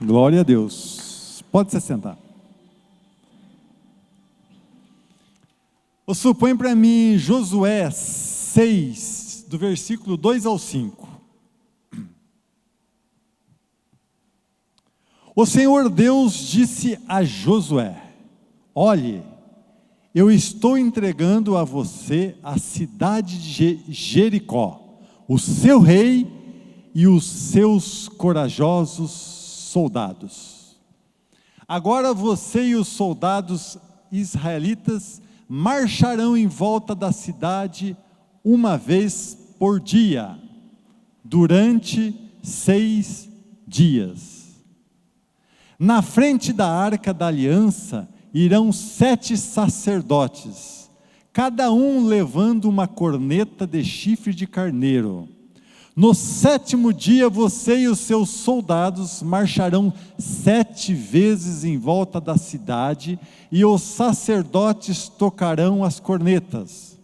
Glória a Deus. Pode se sentar. Supõe para mim Josué 6, do versículo 2 ao 5. O Senhor Deus disse a Josué: olhe, eu estou entregando a você a cidade de Jericó, o seu rei e os seus corajosos soldados. Agora você e os soldados israelitas marcharão em volta da cidade uma vez por dia, durante 6 dias. Na frente da arca da aliança irão 7 sacerdotes, cada um levando uma corneta de chifre de carneiro. No 7º dia você e os seus soldados marcharão 7 vezes em volta da cidade, e os sacerdotes tocarão as cornetas.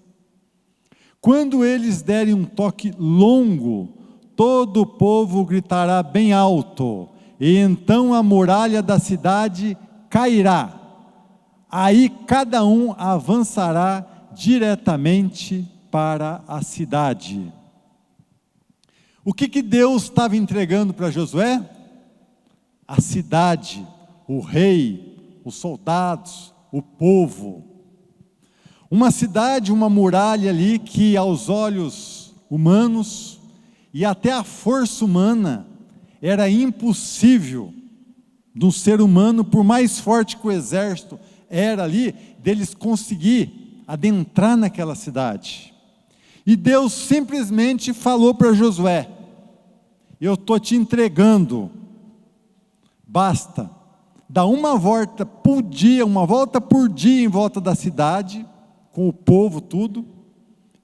Quando eles derem um toque longo, todo o povo gritará bem alto, e então a muralha da cidade cairá. Aí cada um avançará diretamente para a cidade. O que Deus estava entregando para Josué? A cidade, o rei, os soldados, o povo. Uma cidade, uma muralha ali que aos olhos humanos e até à força humana era impossível de um ser humano, por mais forte que o exército era ali, deles conseguir adentrar naquela cidade. E Deus simplesmente falou para Josué: eu estou te entregando, basta dar uma volta por dia em volta da cidade, com o povo tudo.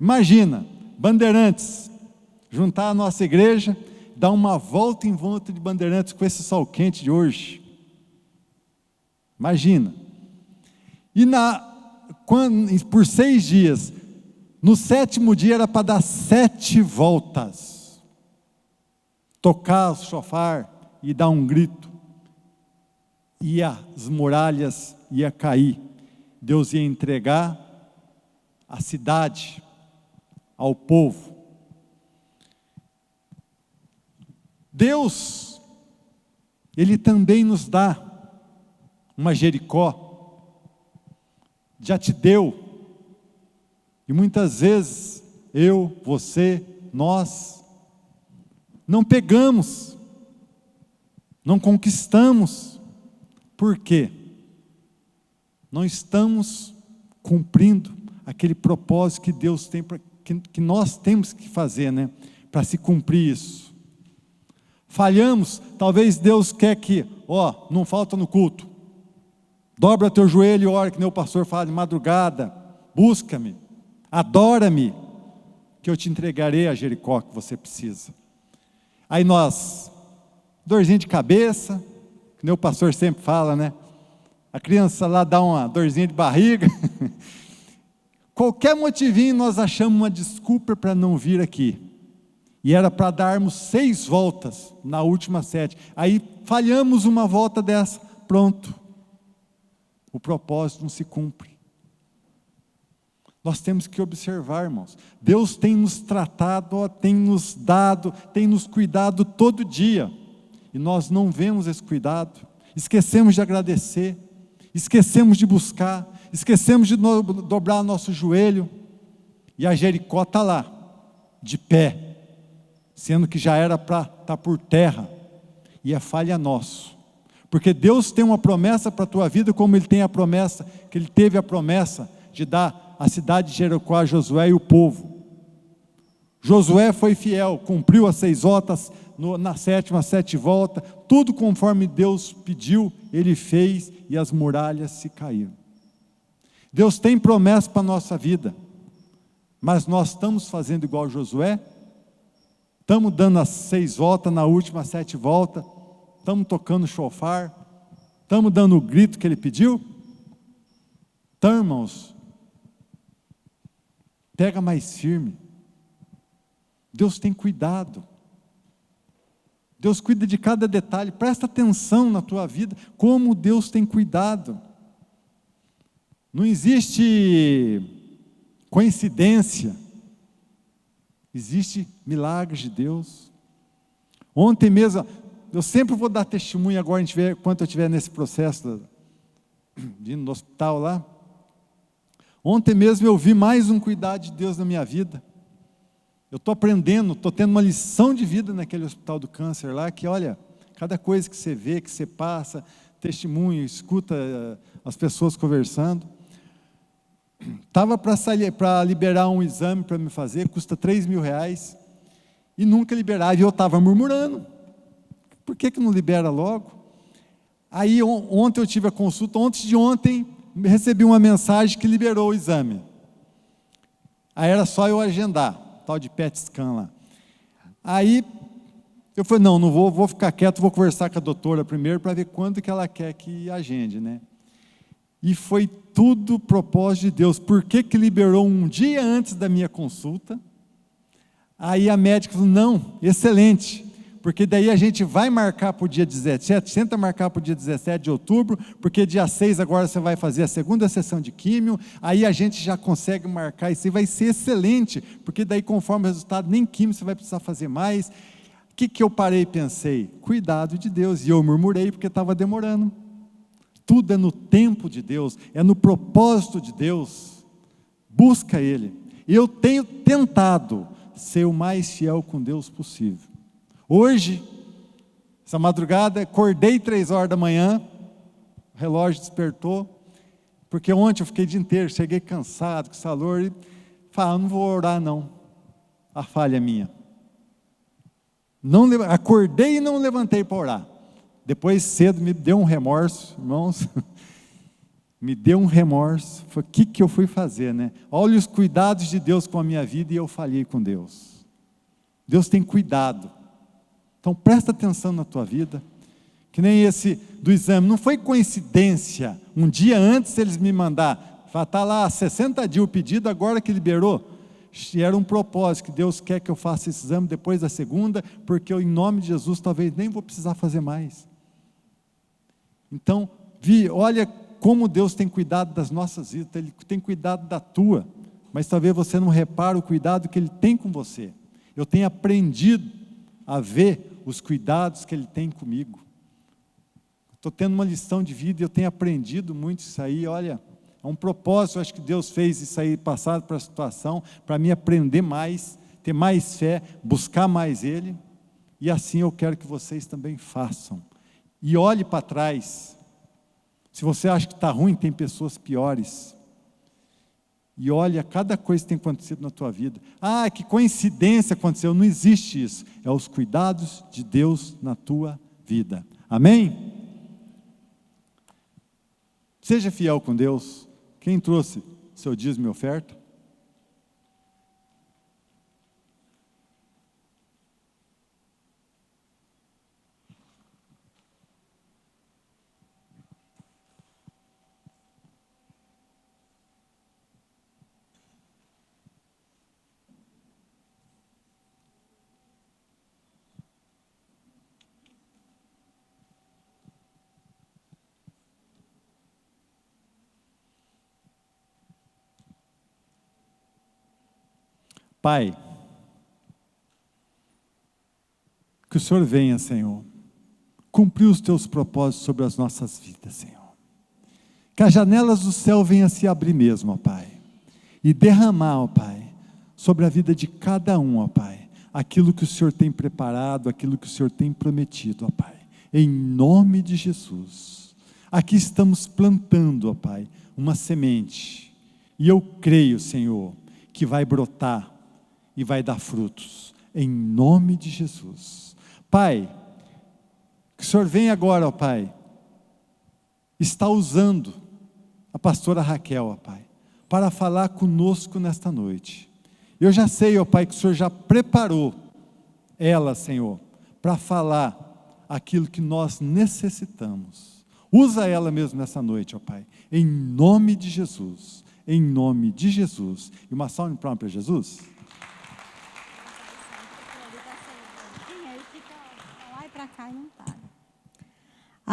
Imagina, Bandeirantes, juntar a nossa igreja, dar uma volta em volta de Bandeirantes com esse sol quente de hoje. Imagina. E por 6 dias, no 7º dia era para dar 7 voltas, tocar o chofar e dar um grito, e as muralhas iam cair. Deus ia entregar a cidade ao povo. Deus, Ele também nos dá uma Jericó, já te deu. E muitas vezes, eu, você, nós, não pegamos, não conquistamos. Por quê? Não estamos cumprindo aquele propósito que Deus tem, que nós temos que fazer, né? Para se cumprir isso. Falhamos, talvez Deus quer que, não falta no culto. Dobra teu joelho e ora, que nem o pastor fala de madrugada. Busca-me. Adora-me, que eu te entregarei a Jericó que você precisa. Aí nós, dorzinha de cabeça, que nem o pastor sempre fala, né? A criança lá dá uma dorzinha de barriga. Qualquer motivinho nós achamos uma desculpa para não vir aqui. E era para darmos 6 voltas na última 7. Aí falhamos uma volta dessa, pronto. O propósito não se cumpre. Nós temos que observar, irmãos. Deus tem nos tratado, tem nos dado, tem nos cuidado todo dia. E nós não vemos esse cuidado. Esquecemos de agradecer. Esquecemos de buscar. Esquecemos de dobrar nosso joelho. E a Jericó está lá, de pé. Sendo que já era para estar por terra. E é falha nossa. Porque Deus tem uma promessa para a tua vida, como Ele tem a promessa, que Ele teve a promessa de dar a cidade de Jericó a Josué e o povo. Josué foi fiel, cumpriu as 6 voltas, na 7ª, 7 voltas, tudo conforme Deus pediu, ele fez, e as muralhas se caíram. Deus tem promessa para a nossa vida, mas nós estamos fazendo igual Josué? Estamos dando as 6 voltas, na última 7 voltas, estamos tocando chofar, estamos dando o grito que ele pediu? Então, irmãos, pega mais firme. Deus tem cuidado. Deus cuida de cada detalhe. Presta atenção na tua vida, como Deus tem cuidado. Não existe coincidência, existe milagres de Deus. Ontem mesmo, eu sempre vou dar testemunho agora, enquanto eu estiver nesse processo de ir no hospital lá. Ontem mesmo eu vi mais um cuidado de Deus na minha vida. Eu estou aprendendo, estou tendo uma lição de vida naquele hospital do câncer lá, que olha, cada coisa que você vê, que você passa, testemunho, escuta as pessoas conversando. Estava para liberar um exame para me fazer, custa R$3.000, e nunca liberava, e eu estava murmurando, por que não libera logo? Aí ontem eu tive a consulta, antes de ontem, recebi uma mensagem que liberou o exame. Aí era só eu agendar, tal de PET scan lá. Aí eu falei, não vou ficar quieto, vou conversar com a doutora primeiro, para ver quando que ela quer que agende, né? E foi tudo propósito de Deus. Por que liberou um dia antes da minha consulta? Aí a médica falou, não, excelente, porque daí a gente vai marcar para o dia 17, tenta marcar para o dia 17 de outubro, porque dia 6 agora você vai fazer a segunda sessão de químio, aí a gente já consegue marcar, isso aí vai ser excelente, porque daí conforme o resultado, nem químio você vai precisar fazer mais. O que eu parei e pensei? Cuidado de Deus, e eu murmurei porque estava demorando. Tudo é no tempo de Deus, é no propósito de Deus. Busca Ele. Eu tenho tentado ser o mais fiel com Deus possível. Hoje, essa madrugada, acordei 3 horas da manhã, o relógio despertou, porque ontem eu fiquei o dia inteiro, cheguei cansado, com esse calor, e falei, não vou orar não, a falha é minha. Acordei e não levantei para orar. Depois cedo me deu um remorso, irmãos, me deu um remorso, foi o que eu fui fazer, né? Olha os cuidados de Deus com a minha vida e eu falhei com Deus. Deus tem cuidado, então presta atenção na tua vida, que nem esse do exame, não foi coincidência, um dia antes eles me mandar, está lá 60 dias o pedido, agora que liberou, era um propósito, que Deus quer que eu faça esse exame depois da segunda, porque eu em nome de Jesus talvez nem vou precisar fazer mais. Então, olha como Deus tem cuidado das nossas vidas, Ele tem cuidado da tua, mas talvez você não repare o cuidado que Ele tem com você. Eu tenho aprendido a ver os cuidados que Ele tem comigo. Estou tendo uma lição de vida e eu tenho aprendido muito isso aí, olha, é um propósito, eu acho que Deus fez isso aí, passado para a situação, para mim aprender mais, ter mais fé, buscar mais Ele, e assim eu quero que vocês também façam. E olhe para trás, se você acha que está ruim, tem pessoas piores, e olha cada coisa que tem acontecido na tua vida. Ah, que coincidência aconteceu, não existe isso, é os cuidados de Deus na tua vida, amém? Seja fiel com Deus. Quem trouxe seu dízimo e oferta? Pai, que o Senhor venha, Senhor, cumprir os teus propósitos sobre as nossas vidas, Senhor. Que as janelas do céu venham a se abrir mesmo, ó Pai, e derramar, ó Pai, sobre a vida de cada um, ó Pai, aquilo que o Senhor tem preparado, aquilo que o Senhor tem prometido, ó Pai, em nome de Jesus. Aqui estamos plantando, ó Pai, uma semente, e eu creio, Senhor, que vai brotar, e vai dar frutos, em nome de Jesus. Pai, que o Senhor venha agora, ó Pai, está usando a pastora Raquel, ó Pai, para falar conosco nesta noite. Eu já sei, ó Pai, que o Senhor já preparou ela, Senhor, para falar aquilo que nós necessitamos. Usa ela mesmo nessa noite, ó Pai, em nome de Jesus, em nome de Jesus. E uma salva de palmas para Jesus.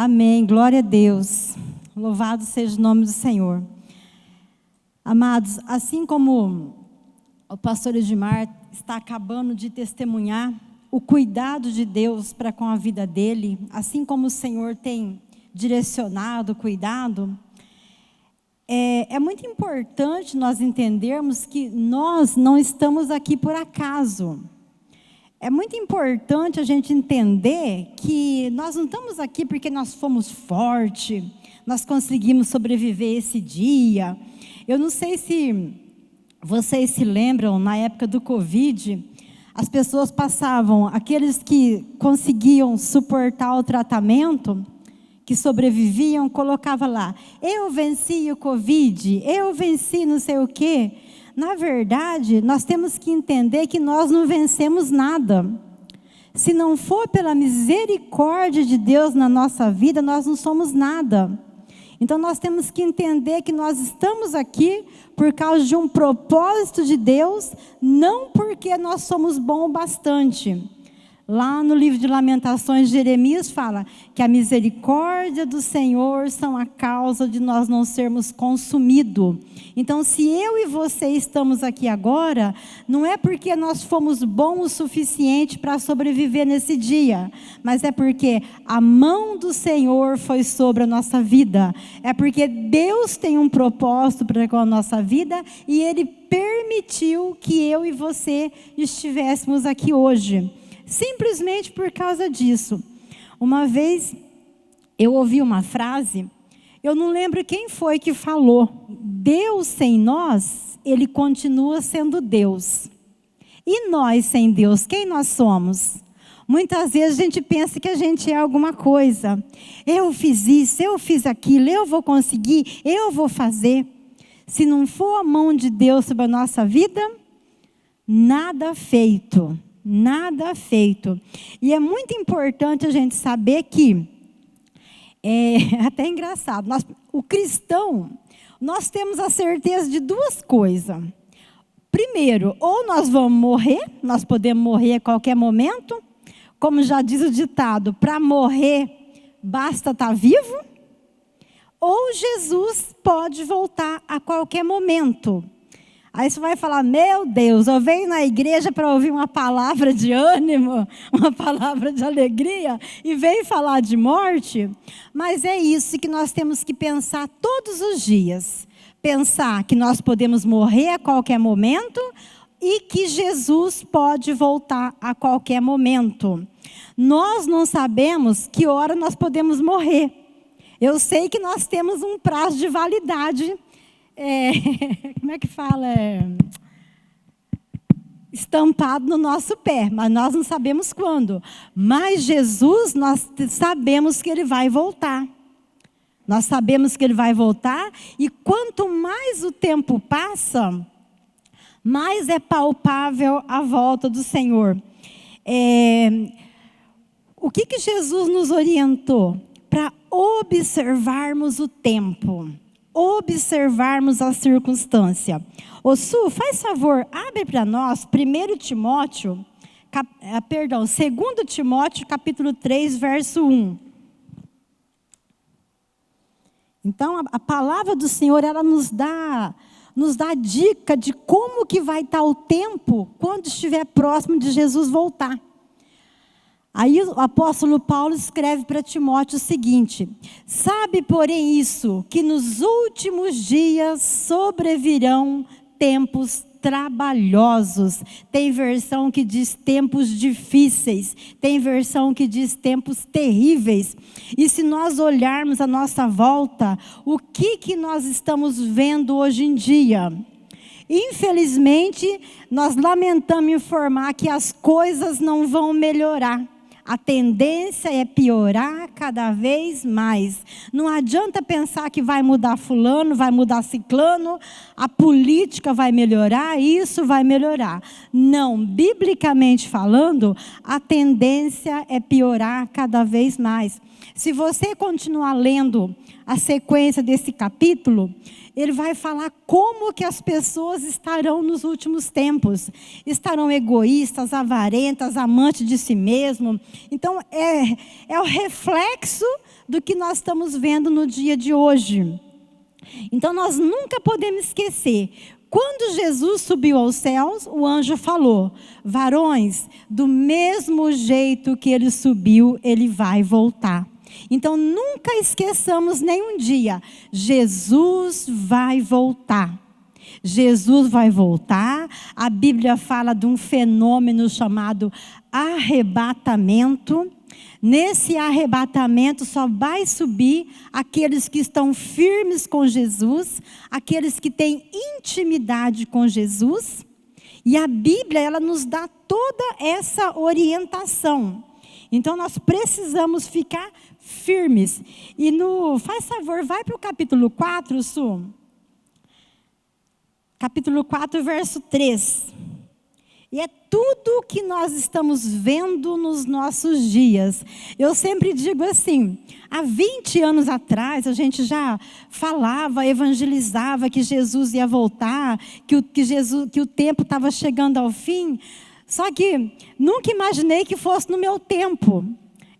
Amém, glória a Deus. Louvado seja o nome do Senhor. Amados, assim como o pastor Edmar está acabando de testemunhar o cuidado de Deus para com a vida dele, assim como o Senhor tem direcionado, cuidado, é muito importante nós entendermos que nós não estamos aqui por acaso. É muito importante a gente entender que nós não estamos aqui porque nós fomos fortes, nós conseguimos sobreviver esse dia. Eu não sei se vocês se lembram, na época do Covid, as pessoas passavam, aqueles que conseguiam suportar o tratamento, que sobreviviam, colocava lá, eu venci o Covid, eu venci não sei o quê. Na verdade, nós temos que entender que nós não vencemos nada. Se não for pela misericórdia de Deus na nossa vida, nós não somos nada. Então nós temos que entender que nós estamos aqui por causa de um propósito de Deus, não porque nós somos bons o bastante. Lá no livro de Lamentações, Jeremias fala que a misericórdia do Senhor são a causa de nós não sermos consumidos. Então, se eu e você estamos aqui agora, não é porque nós fomos bons o suficiente para sobreviver nesse dia, mas é porque a mão do Senhor foi sobre a nossa vida. É porque Deus tem um propósito para com a nossa vida e Ele permitiu que eu e você estivéssemos aqui hoje. Simplesmente por causa disso. Uma vez eu ouvi uma frase, eu não lembro quem foi que falou. Deus sem nós, Ele continua sendo Deus. E nós sem Deus, quem nós somos? Muitas vezes a gente pensa que a gente é alguma coisa. Eu fiz isso, eu fiz aquilo, eu vou conseguir, eu vou fazer. Se não for a mão de Deus sobre a nossa vida, nada feito. Nada feito. E é muito importante a gente saber que, até engraçado, o cristão, nós temos a certeza de duas coisas. Primeiro, ou nós vamos morrer, nós podemos morrer a qualquer momento, como já diz o ditado, para morrer basta estar vivo, ou Jesus pode voltar a qualquer momento. Aí você vai falar, meu Deus, eu venho na igreja para ouvir uma palavra de ânimo, uma palavra de alegria, e venho falar de morte. Mas é isso que nós temos que pensar todos os dias. Pensar que nós podemos morrer a qualquer momento e que Jesus pode voltar a qualquer momento. Nós não sabemos que hora nós podemos morrer. Eu sei que nós temos um prazo de validade. Como é que fala? Estampado no nosso pé, mas nós não sabemos quando. Mas Jesus, nós sabemos que Ele vai voltar. Nós sabemos que Ele vai voltar, e quanto mais o tempo passa, mais é palpável a volta do Senhor. O que Jesus nos orientou? Para observarmos o tempo. Observarmos a circunstância. Ô Su, faz favor, abre para nós 2 Timóteo, 2 Timóteo capítulo 3, verso 1. Então, a palavra do Senhor, ela nos dá dica de como que vai estar o tempo quando estiver próximo de Jesus voltar. Aí o apóstolo Paulo escreve para Timóteo o seguinte: sabe, porém, isso, que nos últimos dias sobrevirão tempos trabalhosos. Tem versão que diz tempos difíceis, tem versão que diz tempos terríveis. E se nós olharmos a nossa volta, o que nós estamos vendo hoje em dia? Infelizmente, nós lamentamos informar que as coisas não vão melhorar. A tendência é piorar cada vez mais. Não adianta pensar que vai mudar fulano, vai mudar ciclano, a política vai melhorar, isso vai melhorar. Não, biblicamente falando, a tendência é piorar cada vez mais. Se você continuar lendo a sequência desse capítulo, ele vai falar como que as pessoas estarão nos últimos tempos. Estarão egoístas, avarentas, amantes de si mesmo. Então, é o reflexo do que nós estamos vendo no dia de hoje. Então nós nunca podemos esquecer, quando Jesus subiu aos céus, o anjo falou: varões, do mesmo jeito que ele subiu, ele vai voltar. Então nunca esqueçamos nenhum dia, Jesus vai voltar. Jesus vai voltar. A Bíblia fala de um fenômeno chamado arrebatamento. Nesse arrebatamento só vai subir aqueles que estão firmes com Jesus, aqueles que têm intimidade com Jesus. E a Bíblia, ela nos dá toda essa orientação. Então nós precisamos ficar firmes. E faz favor, vai para o capítulo 4, Su. Capítulo 4, verso 3. E é tudo o que nós estamos vendo nos nossos dias. Eu sempre digo assim, há 20 anos atrás a gente já falava, evangelizava que Jesus ia voltar, que o tempo estava chegando ao fim. Só que nunca imaginei que fosse no meu tempo.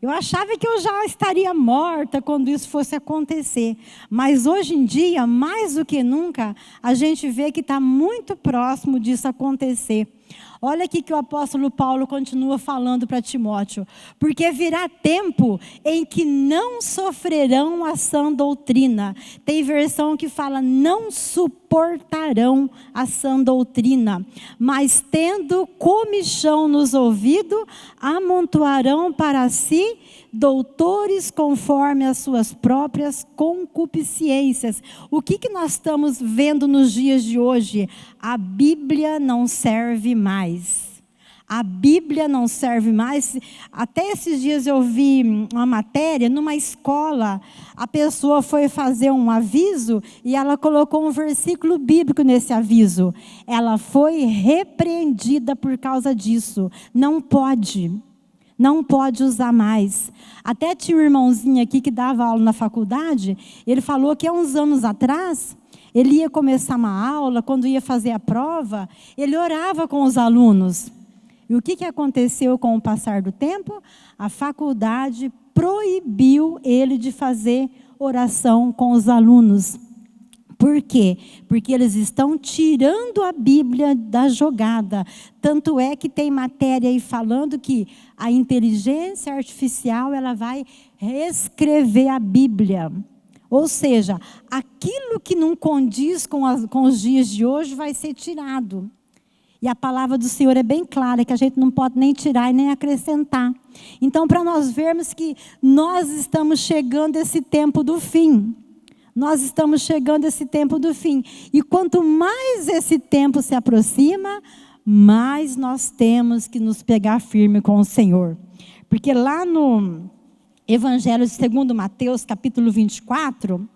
Eu achava que eu já estaria morta quando isso fosse acontecer. Mas hoje em dia, mais do que nunca, a gente vê que está muito próximo disso acontecer. Olha aqui que o apóstolo Paulo continua falando para Timóteo. Porque virá tempo em que não sofrerão a sã doutrina. Tem versão que fala não suportarão a sã doutrina. Mas tendo comichão nos ouvidos, amontoarão para si doutores conforme as suas próprias concupiscências. O que nós estamos vendo nos dias de hoje? A Bíblia não serve mais. A Bíblia não serve mais. Até esses dias eu vi uma matéria, numa escola, a pessoa foi fazer um aviso e ela colocou um versículo bíblico nesse aviso. Ela foi repreendida por causa disso. Não pode usar mais. Até tinha um irmãozinho aqui que dava aula na faculdade, ele falou que há uns anos atrás, ele ia começar uma aula, quando ia fazer a prova, ele orava com os alunos. E o que aconteceu com o passar do tempo? A faculdade proibiu ele de fazer oração com os alunos. Por quê? Porque eles estão tirando a Bíblia da jogada. Tanto é que tem matéria aí falando que a inteligência artificial ela vai reescrever a Bíblia. Ou seja, aquilo que não condiz com os dias de hoje vai ser tirado. E a palavra do Senhor é bem clara, que a gente não pode nem tirar e nem acrescentar. Então, para nós vermos que nós estamos chegando a esse tempo do fim. Nós estamos chegando a esse tempo do fim. E quanto mais esse tempo se aproxima, mais nós temos que nos pegar firme com o Senhor. Porque lá no Evangelho segundo Mateus, capítulo 24,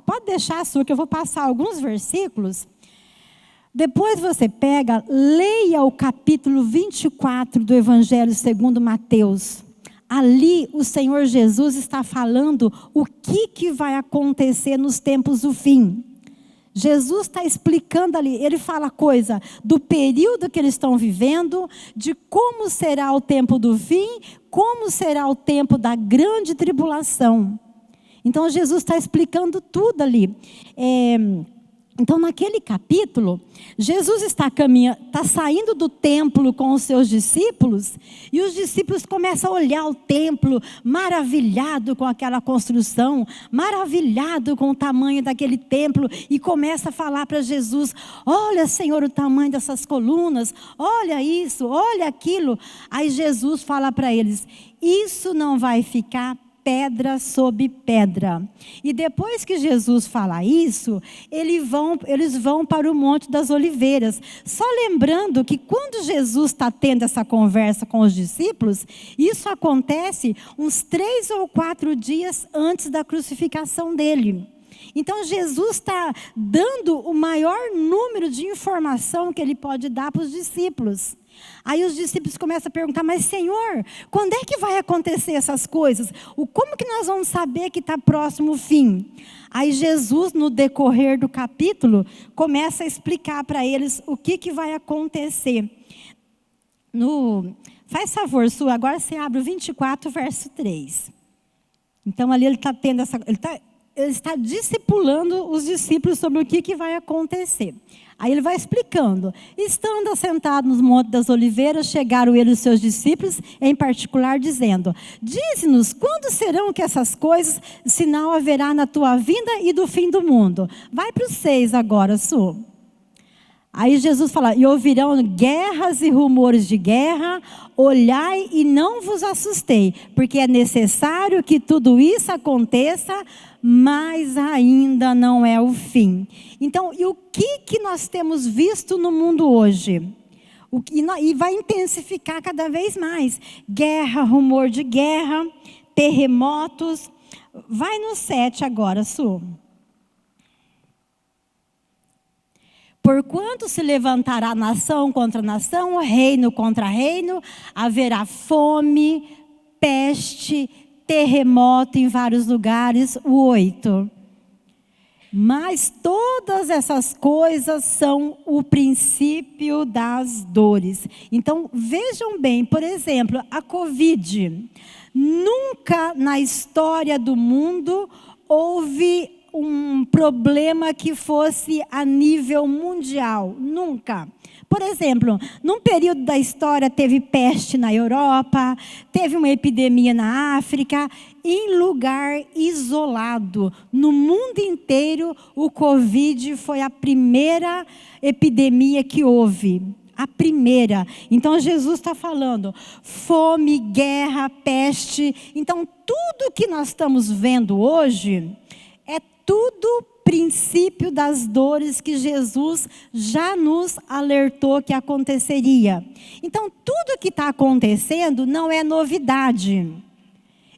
pode deixar a sua, que eu vou passar alguns versículos. Depois você pega, leia o capítulo 24 do Evangelho segundo Mateus. Ali o Senhor Jesus está falando o que vai acontecer nos tempos do fim. Jesus está explicando ali, ele fala coisa do período que eles estão vivendo, de como será o tempo do fim, como será o tempo da grande tribulação. Então Jesus está explicando tudo ali. Então, naquele capítulo, Jesus está saindo do templo com os seus discípulos, e os discípulos começam a olhar o templo, maravilhado com aquela construção, maravilhado com o tamanho daquele templo, e começa a falar para Jesus: olha, Senhor, o tamanho dessas colunas, olha isso, olha aquilo. Aí Jesus fala para eles: isso não vai ficar pedra sobre pedra. E depois que Jesus fala isso, eles vão para o Monte das Oliveiras. Só lembrando que quando Jesus está tendo essa conversa com os discípulos, isso acontece uns 3 ou 4 dias antes da crucificação dele. Então Jesus está dando o maior número de informação que ele pode dar para os discípulos. Aí os discípulos começam a perguntar: mas Senhor, quando é que vai acontecer essas coisas? Como que nós vamos saber que está próximo o fim? Aí Jesus, no decorrer do capítulo, começa a explicar para eles o que vai acontecer. Faz favor, Su, agora você abre o 24, verso 3. Então ali ele está tendo ele está discipulando os discípulos sobre o que vai acontecer. Aí ele vai explicando. Estando assentado no Monte das Oliveiras, chegaram ele e os seus discípulos, em particular, dizendo: dize-nos, quando serão que essas coisas, sinal haverá na tua vinda e do fim do mundo? Vai para o 6 agora, Su. Aí Jesus fala: e ouvirão guerras e rumores de guerra, olhai e não vos assustei, porque é necessário que tudo isso aconteça, mas ainda não é o fim. Então, e o que nós temos visto no mundo hoje? E vai intensificar cada vez mais. Guerra, rumor de guerra, terremotos. Vai no 7 agora, Su. Porquanto se levantará nação contra nação, reino contra reino, haverá fome, peste, terremoto em vários lugares. O 8. Mas todas essas coisas são o princípio das dores. Então, vejam bem, por exemplo, a Covid. Nunca na história do mundo houve um problema que fosse a nível mundial. Nunca. Por exemplo, num período da história teve peste na Europa, teve uma epidemia na África, em lugar isolado. No mundo inteiro, o Covid foi a primeira epidemia que houve. A primeira. Então Jesus está falando fome, guerra, peste. Então tudo que nós estamos vendo hoje é tudo princípio das dores que Jesus já nos alertou que aconteceria. Então, tudo que está acontecendo não é novidade.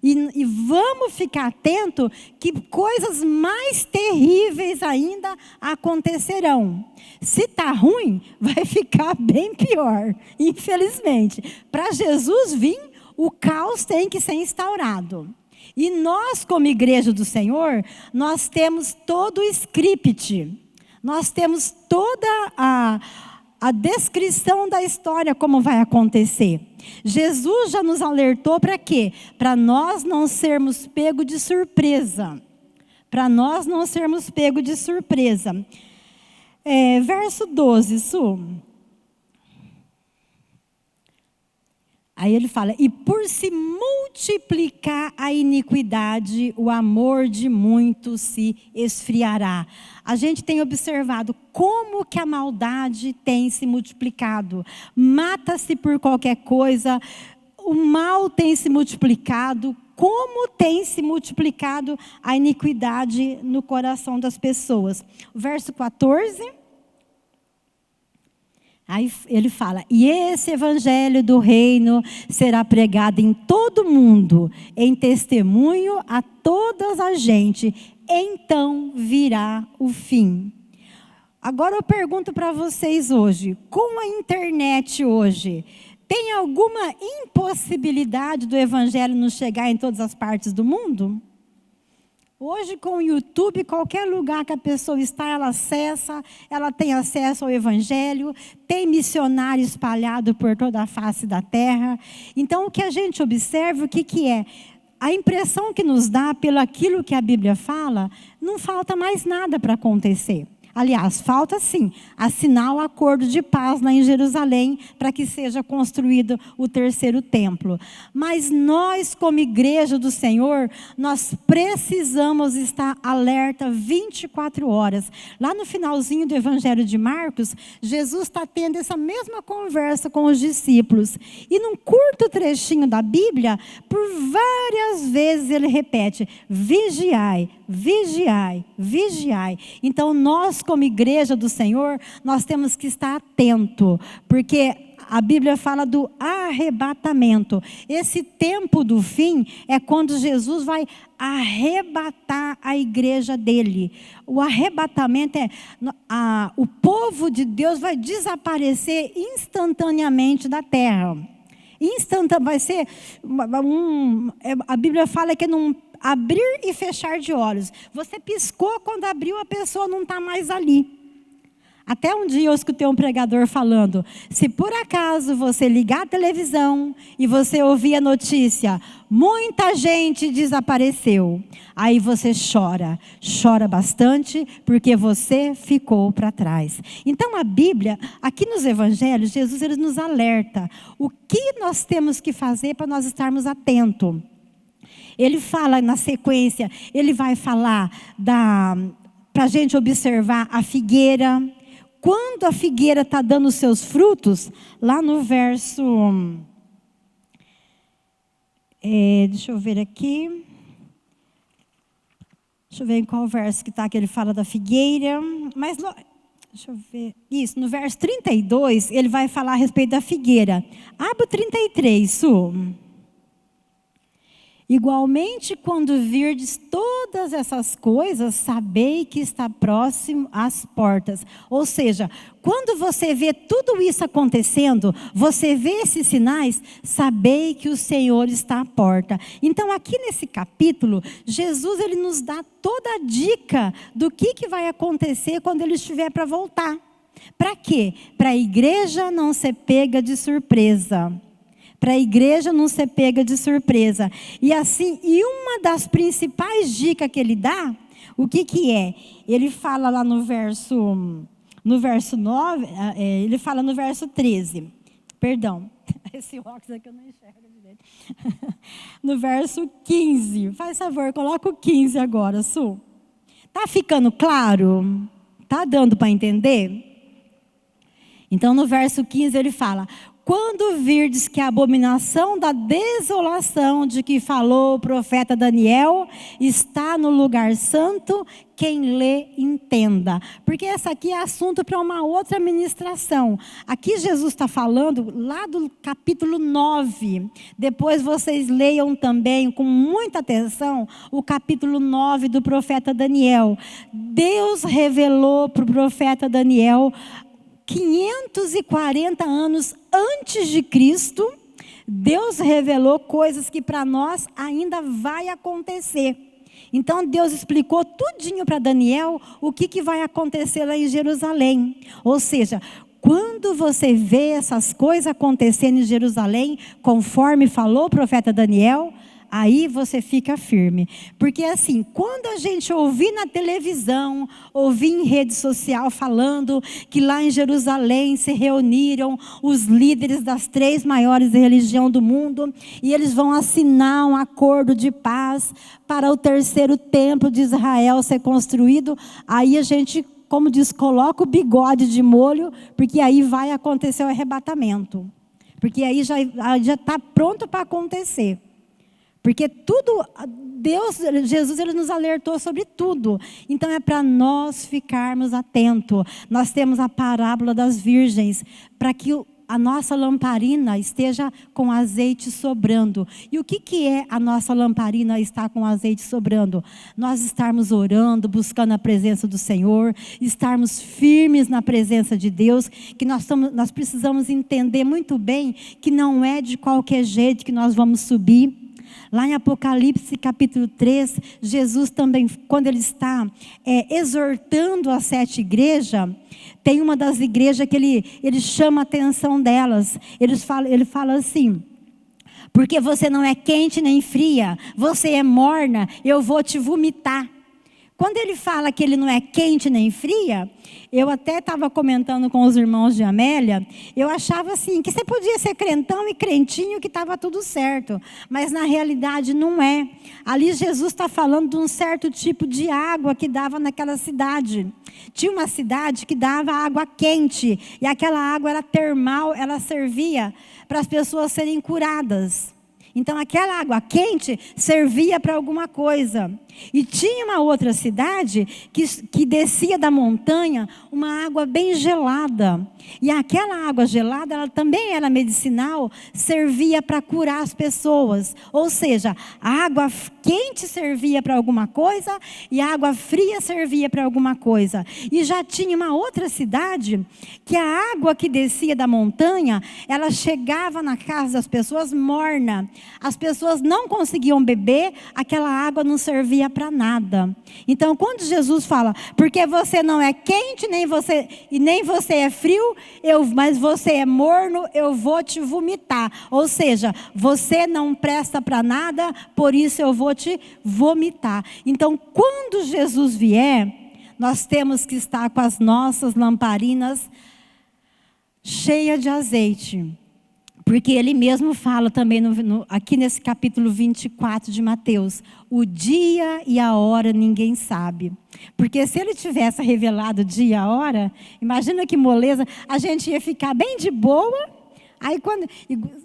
E vamos ficar atento que coisas mais terríveis ainda acontecerão. Se está ruim, vai ficar bem pior, infelizmente. Para Jesus vir, o caos tem que ser instaurado. E nós, como igreja do Senhor, nós temos todo o script. Nós temos toda a descrição da história, como vai acontecer. Jesus já nos alertou para quê? Para nós não sermos pegos de surpresa. Para nós não sermos pegos de surpresa. Verso 12, Su. Aí ele fala: e por se multiplicar a iniquidade, o amor de muitos se esfriará. A gente tem observado como que a maldade tem se multiplicado. Mata-se por qualquer coisa, o mal tem se multiplicado. Como tem se multiplicado a iniquidade no coração das pessoas. Verso 14... Aí ele fala: e esse evangelho do reino será pregado em todo o mundo, em testemunho a todas as gente, então virá o fim. Agora eu pergunto para vocês hoje, com a internet hoje, tem alguma impossibilidade do evangelho não chegar em todas as partes do mundo? Hoje, com o YouTube, qualquer lugar que a pessoa está, ela acessa, ela tem acesso ao Evangelho, tem missionário espalhado por toda a face da terra. Então, o que a gente observa, o que é? A impressão que nos dá, pelo aquilo que a Bíblia fala, não falta mais nada para acontecer. Aliás, falta sim assinar o acordo de paz lá em Jerusalém para que seja construído o terceiro templo. Mas nós, como igreja do Senhor, nós precisamos estar alerta 24 horas. Lá no finalzinho do Evangelho de Marcos, Jesus está tendo essa mesma conversa com os discípulos. E num curto trechinho da Bíblia, por várias vezes ele repete: vigiai, vigiai, vigiai. Então nós, como igreja do Senhor, nós temos que estar atento, porque a Bíblia fala do arrebatamento. Esse tempo do fim é quando Jesus vai arrebatar a igreja dele. O arrebatamento o povo de Deus vai desaparecer instantaneamente da terra. Vai ser a Bíblia fala que num abrir e fechar de olhos. Você piscou, quando abriu, a pessoa não está mais ali. Até um dia eu escutei um pregador falando: se por acaso você ligar a televisão e você ouvir a notícia, muita gente desapareceu, aí você chora bastante porque você ficou para trás. Então a Bíblia, aqui nos evangelhos, Jesus ele nos alerta o que nós temos que fazer para nós estarmos atentos. Ele fala na sequência, ele vai falar para a gente observar a figueira. Quando a figueira está dando os seus frutos, lá no verso, deixa eu ver aqui, deixa eu ver em qual verso que está, que ele fala da figueira, mas, deixa eu ver, isso, no verso 32, ele vai falar a respeito da figueira. Abre o 33, Su. Igualmente, quando virdes todas essas coisas, sabei que está próximo às portas. Ou seja, quando você vê tudo isso acontecendo, você vê esses sinais, sabei que o Senhor está à porta. Então, aqui nesse capítulo, Jesus ele nos dá toda a dica do que vai acontecer quando ele estiver para voltar. Para quê? Para a igreja não ser pega de surpresa. Para a igreja não ser pega de surpresa. E assim, e uma das principais dicas que ele dá, o que é? Ele fala lá no verso 9, ele fala no verso 13. Perdão, esse óculos aqui eu não enxergo direito. No verso 15. Faz favor, coloca o 15 agora, Su. Tá ficando claro? Tá dando para entender? Então, no verso 15 ele fala: quando virdes que a abominação da desolação de que falou o profeta Daniel está no lugar santo, quem lê entenda. Porque essa aqui é assunto para uma outra ministração. Aqui Jesus está falando lá do capítulo 9. Depois vocês leiam também com muita atenção o capítulo 9 do profeta Daniel. Deus revelou para o profeta Daniel 540 anos antes de Cristo, Deus revelou coisas que para nós ainda vai acontecer. Então Deus explicou tudinho para Daniel o que vai acontecer lá em Jerusalém. Ou seja, quando você vê essas coisas acontecendo em Jerusalém, conforme falou o profeta Daniel, aí você fica firme. Porque assim, quando a gente ouvir na televisão, ouvir em rede social falando que lá em Jerusalém se reuniram os líderes das 3 maiores religiões do mundo e eles vão assinar um acordo de paz para o 3º templo de Israel ser construído, aí a gente, como diz, coloca o bigode de molho, porque aí vai acontecer o arrebatamento. Porque aí já está pronto para acontecer. Porque tudo, Jesus ele nos alertou sobre tudo. Então é para nós ficarmos atentos. Nós temos a parábola das virgens, para que a nossa lamparina esteja com azeite sobrando. E o que é a nossa lamparina estar com azeite sobrando? Nós estarmos orando, buscando a presença do Senhor, estarmos firmes na presença de Deus, que nós precisamos entender muito bem que não é de qualquer jeito que nós vamos subir. Lá em Apocalipse capítulo 3, Jesus também, quando ele está exortando as 7 igrejas, tem uma das igrejas que ele chama a atenção delas. Ele fala assim: porque você não é quente nem fria, você é morna, eu vou te vomitar. Quando ele fala que ele não é quente nem fria, eu até estava comentando com os irmãos de Amélia, eu achava assim, que você podia ser crentão e crentinho que estava tudo certo, mas na realidade não é. Ali Jesus está falando de um certo tipo de água que dava naquela cidade. Tinha uma cidade que dava água quente, e aquela água era termal, ela servia para as pessoas serem curadas. Então aquela água quente servia para alguma coisa. E tinha uma outra cidade que descia da montanha uma água bem gelada. E aquela água gelada, ela também era medicinal, servia para curar as pessoas. Ou seja, a água quente servia para alguma coisa e a água fria servia para alguma coisa. E já tinha uma outra cidade que a água que descia da montanha, ela chegava na casa das pessoas morna. As pessoas não conseguiam beber, aquela água não servia para nada. Então, quando Jesus fala, porque você não é quente, nem você é frio, mas você é morno, eu vou te vomitar. Ou seja, você não presta para nada, por isso eu vou te vomitar. Então, quando Jesus vier, nós temos que estar com as nossas lamparinas cheias de azeite. Porque ele mesmo fala também, aqui nesse capítulo 24 de Mateus, o dia e a hora ninguém sabe. Porque se ele tivesse revelado o dia e a hora, imagina que moleza, a gente ia ficar bem de boa. Aí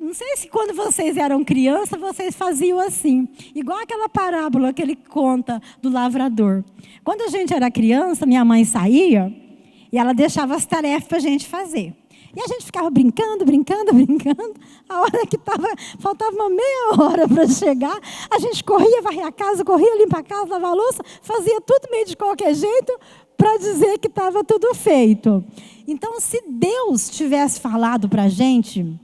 não sei se quando vocês eram criança, vocês faziam assim. Igual aquela parábola que ele conta do lavrador. Quando a gente era criança, minha mãe saía e ela deixava as tarefas para a gente fazer. E a gente ficava brincando. A hora que faltava uma meia hora para chegar, a gente corria, varrer a casa, corria, limpar a casa, lavar a louça, fazia tudo meio de qualquer jeito para dizer que estava tudo feito. Então, se Deus tivesse falado para a gente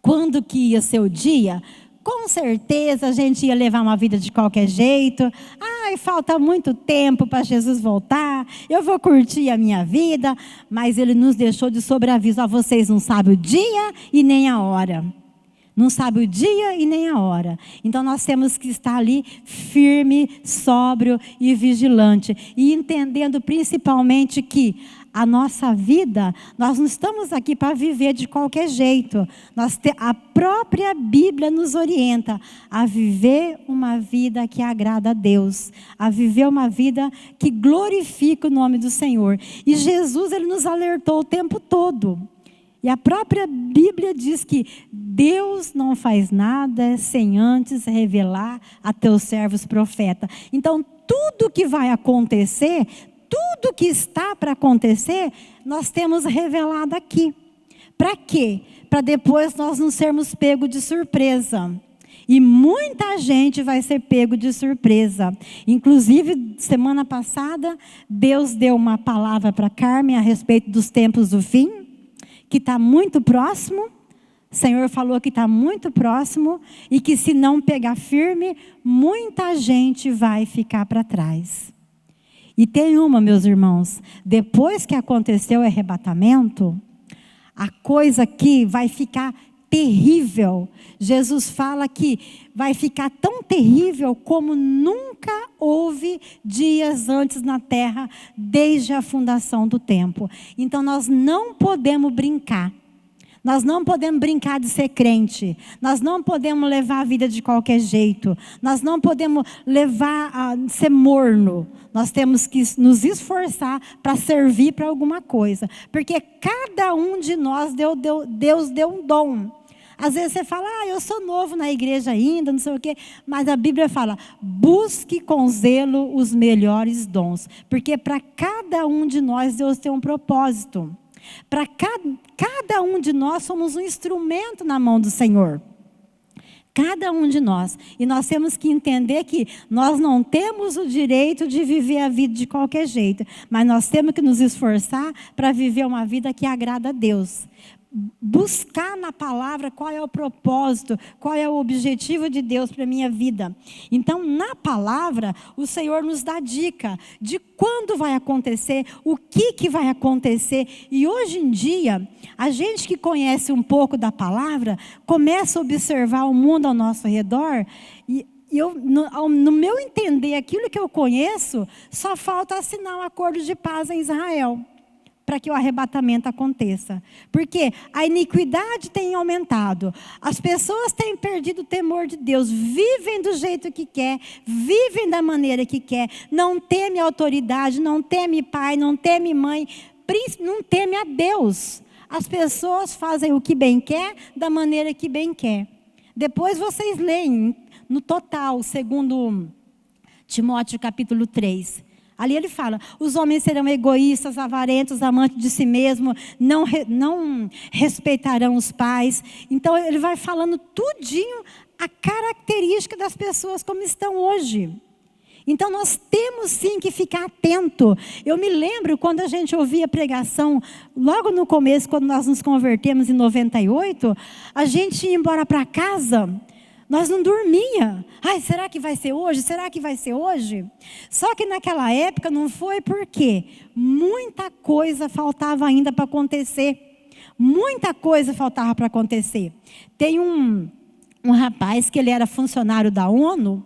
quando que ia ser o dia, com certeza a gente ia levar uma vida de qualquer jeito. Ai, falta muito tempo para Jesus voltar, eu vou curtir a minha vida. Mas ele nos deixou de sobreaviso. Vocês não sabem o dia e nem a hora. Não sabe o dia e nem a hora. Então nós temos que estar ali firme, sóbrio e vigilante. E entendendo principalmente que a nossa vida, nós não estamos aqui para viver de qualquer jeito. A própria Bíblia nos orienta a viver uma vida que agrada a Deus. A viver uma vida que glorifica o nome do Senhor. E Jesus, ele nos alertou o tempo todo. E a própria Bíblia diz que Deus não faz nada sem antes revelar a teus servos profetas. Então, tudo que vai acontecer, tudo que está para acontecer, nós temos revelado aqui. Para quê? Para depois nós não sermos pegos de surpresa. E muita gente vai ser pego de surpresa. Inclusive, semana passada, Deus deu uma palavra para Carmen a respeito dos tempos do fim, que está muito próximo. O Senhor falou que está muito próximo e que se não pegar firme, muita gente vai ficar para trás. E tem meus irmãos, depois que aconteceu o arrebatamento, a coisa aqui vai ficar terrível. Jesus fala que vai ficar tão terrível como nunca houve dias antes na terra, desde a fundação do tempo. Então nós não podemos brincar. Nós não podemos brincar de ser crente. Nós não podemos levar a vida de qualquer jeito. Nós não podemos levar a ser morno. Nós temos que nos esforçar para servir para alguma coisa. Porque cada um de nós, Deus deu um dom. Às vezes você fala, eu sou novo na igreja ainda, não sei o quê. Mas a Bíblia fala, busque com zelo os melhores dons. Porque para cada um de nós, Deus tem um propósito. Para cada um de nós somos um instrumento na mão do Senhor. Cada um de nós. E nós temos que entender que nós não temos o direito de viver a vida de qualquer jeito. Mas nós temos que nos esforçar para viver uma vida que agrada a Deus. Buscar na palavra qual é o propósito, qual é o objetivo de Deus para a minha vida. Então, na palavra, o Senhor nos dá dica de quando vai acontecer, o que vai acontecer. E hoje em dia, a gente que conhece um pouco da palavra, começa a observar o mundo ao nosso redor e no meu entender, aquilo que eu conheço, só falta assinar um acordo de paz em Israel, para que o arrebatamento aconteça. Porque a iniquidade tem aumentado. As pessoas têm perdido o temor de Deus. Vivem do jeito que quer. Vivem da maneira que quer. Não teme a autoridade. Não teme pai. Não teme mãe. Não teme a Deus. As pessoas fazem o que bem quer, da maneira que bem quer. Depois vocês leem no total, segundo Timóteo capítulo 3. Ali ele fala, os homens serão egoístas, avarentos, amantes de si mesmo, não respeitarão os pais. Então ele vai falando tudinho a característica das pessoas como estão hoje. Então nós temos sim que ficar atento. Eu me lembro quando a gente ouvia pregação, logo no começo, quando nós nos convertemos em 98, a gente ia embora para casa, nós não dormia. Ai, será que vai ser hoje? Será que vai ser hoje? Só que naquela época não foi porque muita coisa faltava ainda para acontecer. Muita coisa faltava para acontecer. Tem um rapaz que ele era funcionário da ONU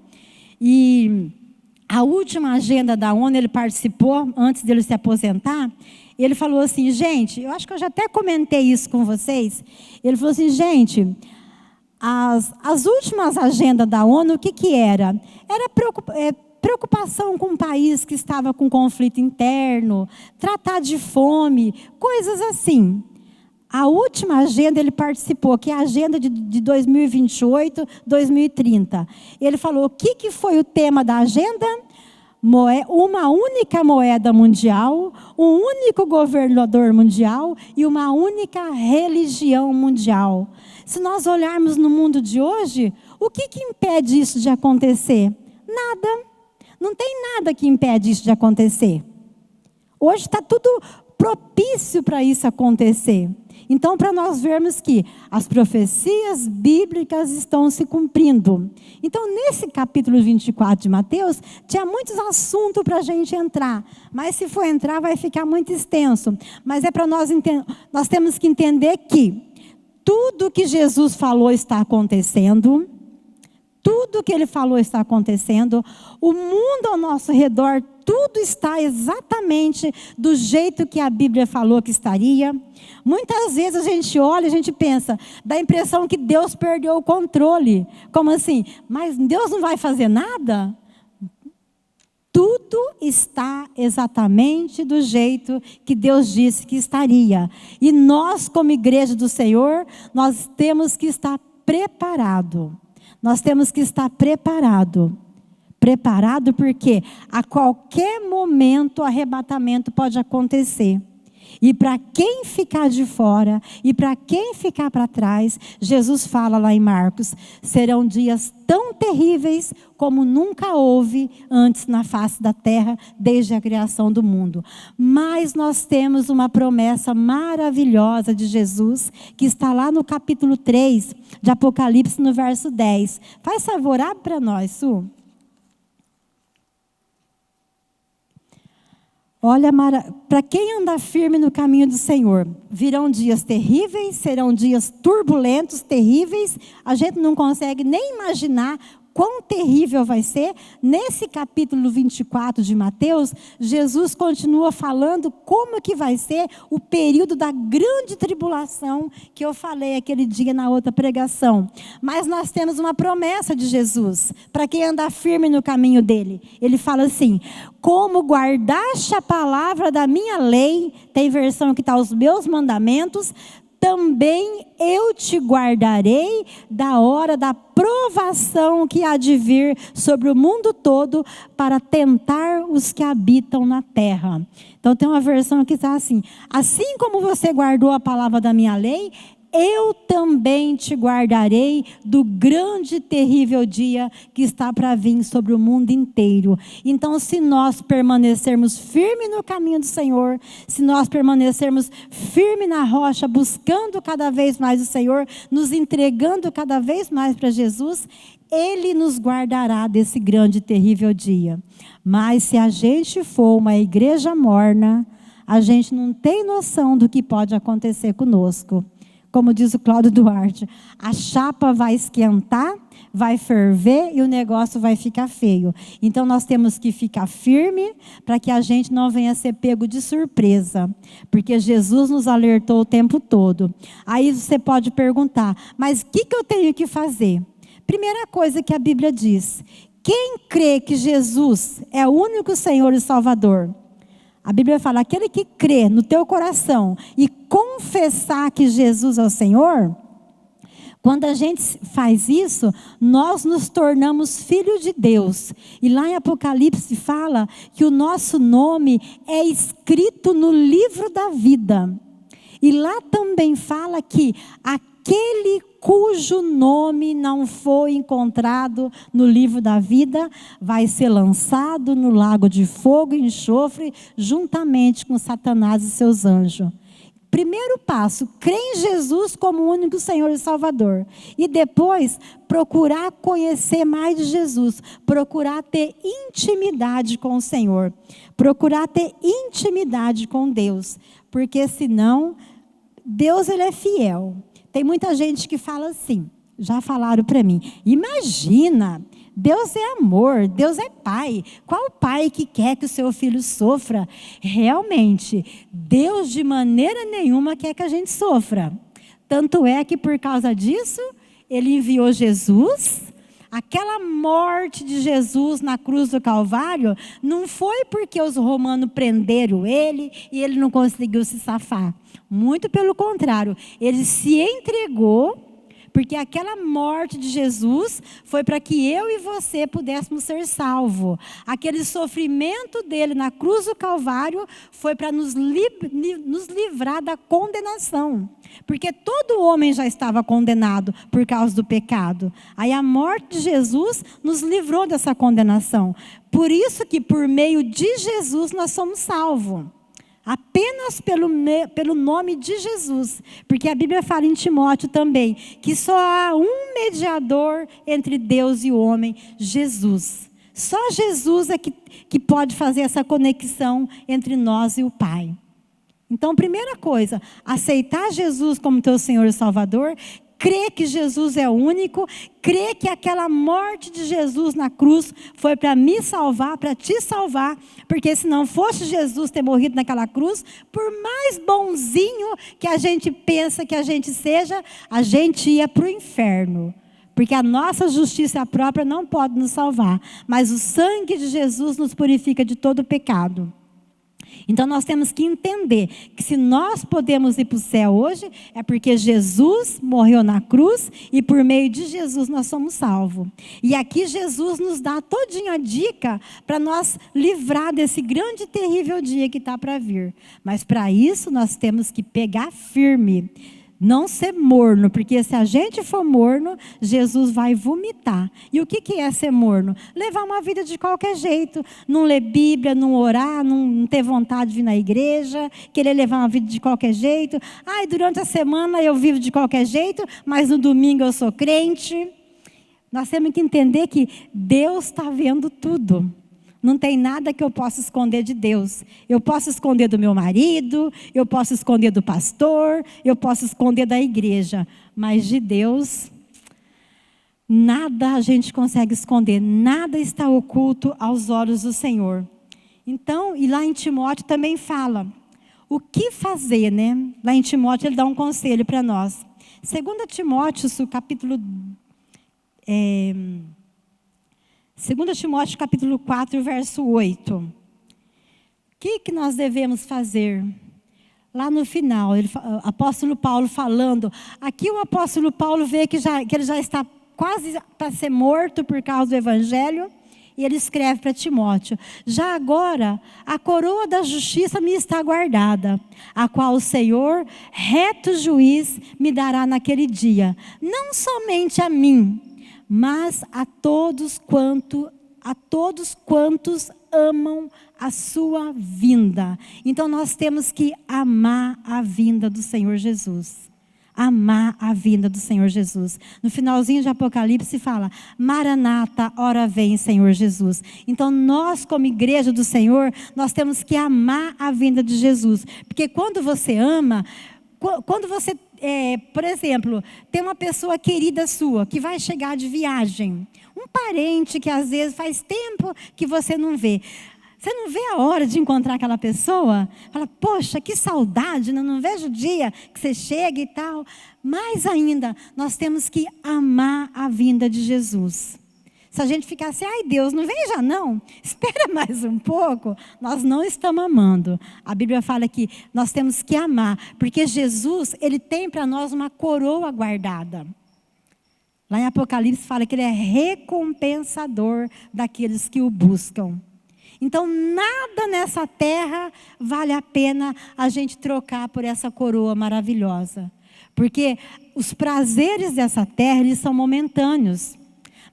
e a última agenda da ONU ele participou antes dele se aposentar. Ele falou assim, gente, eu acho que eu já até comentei isso com vocês. Ele falou assim, gente, as últimas agendas da ONU, o que era? Era preocupação com um país que estava com conflito interno, tratar de fome, coisas assim. A última agenda ele participou, que é a agenda de 2028, 2030. Ele falou, o que foi o tema da agenda? Uma única moeda mundial, um único governador mundial e uma única religião mundial. Se nós olharmos no mundo de hoje, o que impede isso de acontecer? Nada. Não tem nada que impede isso de acontecer. Hoje está tudo propício para isso acontecer. Então, para nós vermos que as profecias bíblicas estão se cumprindo. Então, nesse capítulo 24 de Mateus, tinha muitos assuntos para a gente entrar. Mas se for entrar, vai ficar muito extenso. Mas é para nós temos que entender que tudo que Jesus falou está acontecendo. Tudo que ele falou está acontecendo. O mundo ao nosso redor, tudo está exatamente do jeito que a Bíblia falou que estaria. Muitas vezes a gente olha, a gente pensa, dá a impressão que Deus perdeu o controle. Como assim? Mas Deus não vai fazer nada? Tudo está exatamente do jeito que Deus disse que estaria. E nós, como igreja do Senhor, nós temos que estar preparados. Nós temos que estar preparado porque a qualquer momento o arrebatamento pode acontecer. E para quem ficar de fora e para quem ficar para trás, Jesus fala lá em Marcos, serão dias tão terríveis como nunca houve antes na face da terra, desde a criação do mundo. Mas nós temos uma promessa maravilhosa de Jesus, que está lá no capítulo 3 de Apocalipse, no verso 10. Faz favor, abre para nós, Su. Olha, para quem anda firme no caminho do Senhor, virão dias terríveis, serão dias turbulentos, terríveis. A gente não consegue nem imaginar quão terrível vai ser. Nesse capítulo 24 de Mateus, Jesus continua falando como que vai ser o período da grande tribulação, que eu falei aquele dia na outra pregação. Mas nós temos uma promessa de Jesus, para quem andar firme no caminho dele. Ele fala assim, como guardaste a palavra da minha lei, tem versão que está os meus mandamentos, também eu te guardarei da hora da provação que há de vir sobre o mundo todo para tentar os que habitam na terra. Então tem uma versão que está assim, assim como você guardou a palavra da minha lei, eu também te guardarei do grande e terrível dia que está para vir sobre o mundo inteiro. Então, se nós permanecermos firmes no caminho do Senhor, se nós permanecermos firmes na rocha, buscando cada vez mais o Senhor, nos entregando cada vez mais para Jesus, Ele nos guardará desse grande e terrível dia. Mas se a gente for uma igreja morna, a gente não tem noção do que pode acontecer conosco. Como diz o Cláudio Duarte, a chapa vai esquentar, vai ferver e o negócio vai ficar feio. Então nós temos que ficar firme para que a gente não venha ser pego de surpresa. Porque Jesus nos alertou o tempo todo. Aí você pode perguntar, mas o que eu tenho que fazer? Primeira coisa que a Bíblia diz, quem crê que Jesus é o único Senhor e Salvador? A Bíblia fala, aquele que crê no teu coração e confessar que Jesus é o Senhor, quando a gente faz isso, nós nos tornamos filhos de Deus. E lá em Apocalipse fala que o nosso nome é escrito no livro da vida. E lá também fala que aquele cujo nome não foi encontrado no livro da vida vai ser lançado no lago de fogo e enxofre, juntamente com Satanás e seus anjos. Primeiro passo, crer em Jesus como o único Senhor e Salvador. E depois, procurar conhecer mais de Jesus. Procurar ter intimidade com o Senhor. Procurar ter intimidade com Deus. Porque senão, Deus ele é fiel. Tem muita gente que fala assim, já falaram para mim, imagina, Deus é amor, Deus é pai. Qual pai que quer que o seu filho sofra? Realmente, Deus de maneira nenhuma quer que a gente sofra. Tanto é que por causa disso, ele enviou Jesus. Aquela morte de Jesus na cruz do Calvário, não foi porque os romanos prenderam ele e ele não conseguiu se safar. Muito pelo contrário, ele se entregou. Porque aquela morte de Jesus foi para que eu e você pudéssemos ser salvos. Aquele sofrimento dele na cruz do Calvário foi para nos livrar da condenação. Porque todo homem já estava condenado por causa do pecado. Aí a morte de Jesus nos livrou dessa condenação. Por isso que por meio de Jesus nós somos salvos. Apenas pelo nome de Jesus. Porque a Bíblia fala em Timóteo também, que só há um mediador entre Deus e o homem, Jesus. Só Jesus é que pode fazer essa conexão entre nós e o Pai. Então, primeira coisa, aceitar Jesus como teu Senhor e Salvador, crer que Jesus é único, crer que aquela morte de Jesus na cruz foi para me salvar, para te salvar, porque se não fosse Jesus ter morrido naquela cruz, por mais bonzinho que a gente pensa que a gente seja, a gente ia para o inferno. Porque a nossa justiça própria não pode nos salvar, mas o sangue de Jesus nos purifica de todo pecado. Então nós temos que entender que se nós podemos ir para o céu hoje, é porque Jesus morreu na cruz e por meio de Jesus nós somos salvos. E aqui Jesus nos dá todinha a dica para nós livrar desse grande e terrível dia que está para vir. Mas para isso nós temos que pegar firme. Não ser morno, porque se a gente for morno, Jesus vai vomitar. E o que é ser morno? Levar uma vida de qualquer jeito. Não ler Bíblia, não orar, não ter vontade de vir na igreja, querer levar uma vida de qualquer jeito. Durante a semana eu vivo de qualquer jeito, mas no domingo eu sou crente. Nós temos que entender que Deus está vendo tudo. Não tem nada que eu possa esconder de Deus. Eu posso esconder do meu marido, eu posso esconder do pastor, eu posso esconder da igreja. Mas de Deus, nada a gente consegue esconder. Nada está oculto aos olhos do Senhor. Então, e lá em Timóteo também fala, o que fazer, né? Lá em Timóteo ele dá um conselho para nós. 2 Timóteo, capítulo... 2 Timóteo capítulo 4, verso 8. O que nós devemos fazer? Lá no final, o apóstolo Paulo falando. Aqui o apóstolo Paulo vê que ele já está quase para ser morto por causa do evangelho. E ele escreve para Timóteo: já agora a coroa da justiça me está guardada, a qual o Senhor, reto juiz, me dará naquele dia. Não somente a mim, mas a todos quantos amam a sua vinda. Então nós temos que amar a vinda do Senhor Jesus. Amar a vinda do Senhor Jesus. No finalzinho de Apocalipse fala: Maranata, ora vem, Senhor Jesus. Então nós, como igreja do Senhor, nós temos que amar a vinda de Jesus. Porque quando você ama, quando você, por exemplo, tem uma pessoa querida sua que vai chegar de viagem, um parente que às vezes faz tempo que você não vê. Você não vê a hora de encontrar aquela pessoa? Fala, poxa, que saudade, não vejo o dia que você chega e tal. Mais ainda, nós temos que amar a vinda de Jesus. Se a gente ficar assim, ai Deus, não vem já não, espera mais um pouco, nós não estamos amando. A Bíblia fala que nós temos que amar, porque Jesus, ele tem para nós uma coroa guardada. Lá em Apocalipse fala que ele é recompensador daqueles que o buscam. Então nada nessa terra vale a pena a gente trocar por essa coroa maravilhosa. Porque os prazeres dessa terra, eles são momentâneos.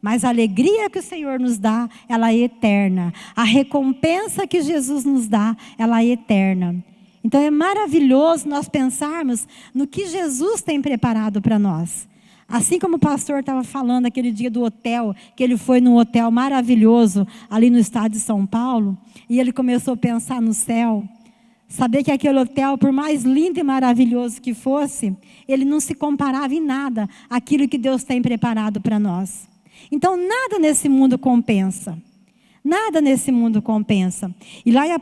Mas a alegria que o Senhor nos dá, ela é eterna. A recompensa que Jesus nos dá, ela é eterna. Então é maravilhoso nós pensarmos no que Jesus tem preparado para nós. Assim como o pastor estava falando aquele dia do hotel, que ele foi num hotel maravilhoso ali no estado de São Paulo, e ele começou a pensar no céu. Saber que aquele hotel, por mais lindo e maravilhoso que fosse, ele não se comparava em nada àquilo que Deus tem preparado para nós. Então nada nesse mundo compensa. Nada nesse mundo compensa. E lá em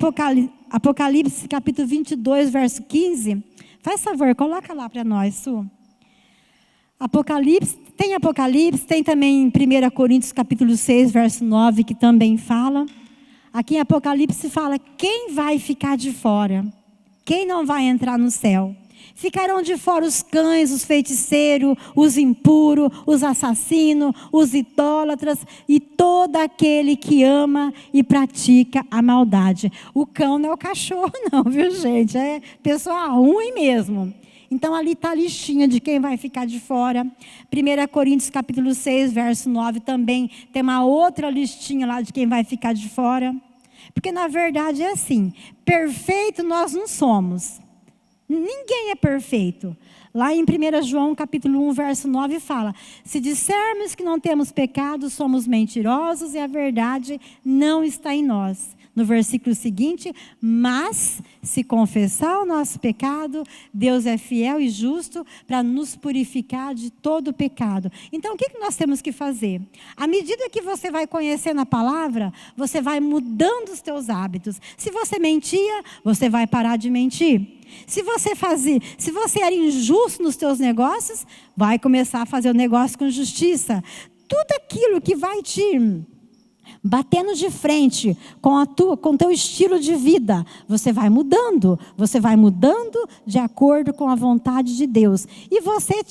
Apocalipse capítulo 22, verso 15, faz favor, coloca lá para nós, Su. Apocalipse, tem também em 1 Coríntios capítulo 6, verso 9, que também fala. Aqui em Apocalipse fala, quem vai ficar de fora? Quem não vai entrar no céu? Ficarão de fora os cães, os feiticeiros, os impuros, os assassinos, os idólatras e todo aquele que ama e pratica a maldade. O cão não é o cachorro não, viu gente? É pessoa ruim mesmo. Então ali está a listinha de quem vai ficar de fora. 1 Coríntios capítulo 6, verso 9 também tem uma outra listinha lá de quem vai ficar de fora. Porque na verdade é assim, perfeito nós não somos. Ninguém é perfeito. Lá em 1 João capítulo 1, verso 9 fala, se dissermos que não temos pecado, somos mentirosos e a verdade não está em nós. No versículo seguinte, mas se confessar o nosso pecado, Deus é fiel e justo para nos purificar de todo o pecado. Então o que nós temos que fazer? À medida que você vai conhecendo a palavra, você vai mudando os teus hábitos. Se você mentia, você vai parar de mentir. Se você era injusto nos teus negócios, vai começar a fazer o negócio com justiça. Tudo aquilo que vai te batendo de frente com o teu estilo de vida, você vai mudando de acordo com a vontade de Deus. E você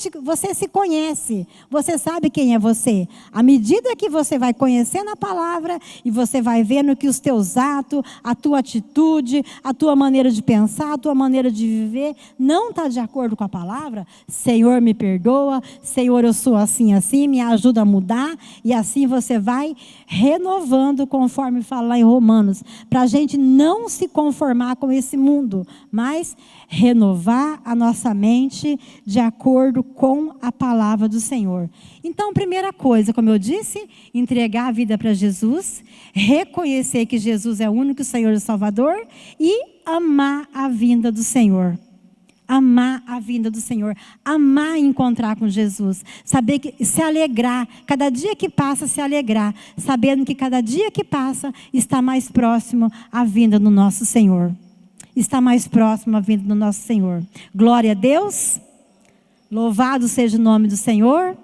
se conhece, você sabe quem é você. À medida que você vai conhecendo a palavra e você vai vendo que os teus atos, a tua atitude, a tua maneira de pensar, a tua maneira de viver não está de acordo com a palavra, Senhor me perdoa, Senhor eu sou assim, me ajuda a mudar, e assim você vai renovando conforme fala lá em Romanos, para a gente não se conformar com esse mundo, mas renovar a nossa mente de acordo com a palavra do Senhor. Então, primeira coisa, como eu disse, entregar a vida para Jesus, reconhecer que Jesus é o único Senhor e Salvador e amar a vinda do Senhor. Amar a vinda do Senhor, amar encontrar com Jesus, saber que se alegrar, cada dia que passa se alegrar, sabendo que cada dia que passa está mais próximo a vinda do nosso Senhor. Está mais próximo a vinda do nosso Senhor. Glória a Deus, louvado seja o nome do Senhor.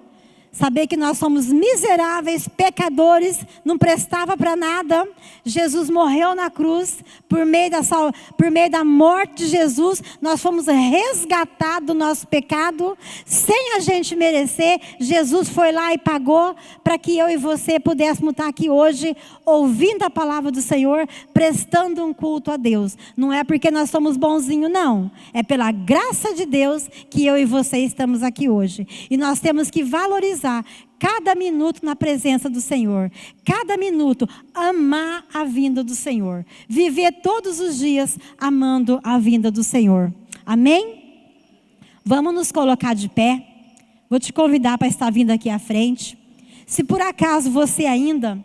Saber que nós somos miseráveis, pecadores, não prestava para nada. Jesus morreu na cruz, por meio da morte de Jesus, nós fomos resgatados do nosso pecado, sem a gente merecer. Jesus foi lá e pagou para que eu e você pudéssemos estar aqui hoje, ouvindo a palavra do Senhor, prestando um culto a Deus. Não é porque nós somos bonzinhos, não. É pela graça de Deus que eu e você estamos aqui hoje. E nós temos que valorizar cada minuto na presença do Senhor, cada minuto amar a vinda do Senhor, viver todos os dias amando a vinda do Senhor. Amém? Vamos nos colocar de pé. Vou te convidar para estar vindo aqui à frente. Se por acaso você ainda